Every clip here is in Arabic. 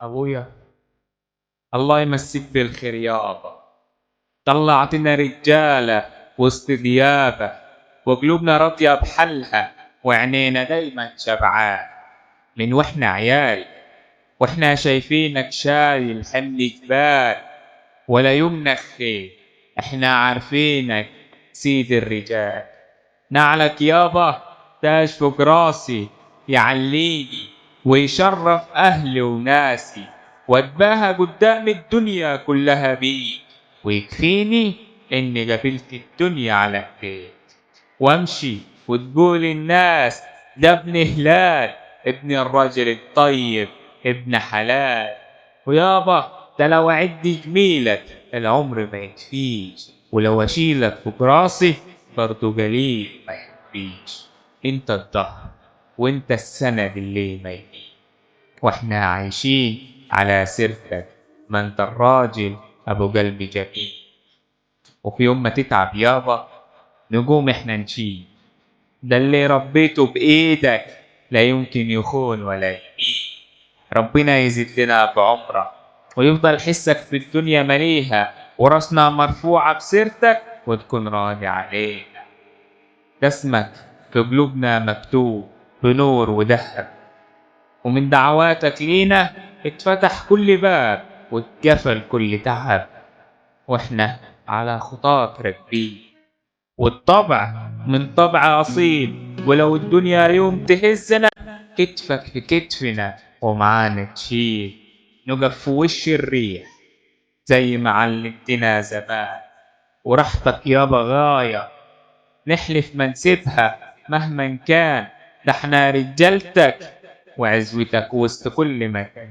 أبويا، الله يمسيك بالخير يابا. طلعتنا رجالة وسط ديابة، وقلوبنا راضية بحالها، وعينينا دايما شبعان من واحنا عيال. واحنا شايفينك شايل حمل جبال، ولا يومنا خير، احنا عارفينك سيد الرجال. نعلك يابا تاج فوق راسي، يعليني ويشرف أهلي وناسي، واتباهى قدام الدنيا كلها بيك، ويكفيني إني قبلت الدنيا على خير. وامشي وتقول الناس ده ابن هلال، ابن الرجل الطيب، ابن حلال. ويابا ده لو أعد جميلك العمر ما يكفيش، ولو أشيلك فوق راسي برضو قليل ما يكفيش. انت الظهر وانت السند اللي ما يفيش، واحنا عايشين على سيرتك، ما انت الراجل ابو قلب جميل. وفي يوم ما تتعب يابا نقوم احنا نشيل، ده اللي ربيته بإيدك لا يمكن يخون ولا يمين. ربنا يزيد لنا بعمرك، ويفضل حسك في الدنيا مليها، وراسنا مرفوعة بسيرتك وتكون راضي عليها. اسمك في قلوبنا مكتوب بنور وذهب، ومن دعواتك لينا اتفتح كل باب واتقفل كل تعب. واحنا على خطاك راكبين، والطبع من طبع أصيل، ولو الدنيا يوم تهزنا كتفك في كتفنا ومعانا تشيل. نقف في وش الريح زي ما علمتنا زمان، وراحتك يابا غاية نحلف ما نسيبها مهما كان. ده احنا رجالتك وعزوتك وسط كل مكان،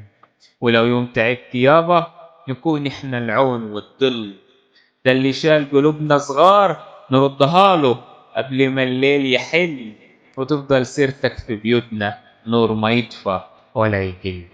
ولو يوم تعبت يابا نكون احنا العون والظل. ده اللي شال قلوبنا صغار نردها له قبل ما الليل يحل، وتفضل سيرتك في بيوتنا نور ما يطفى ولا يقل.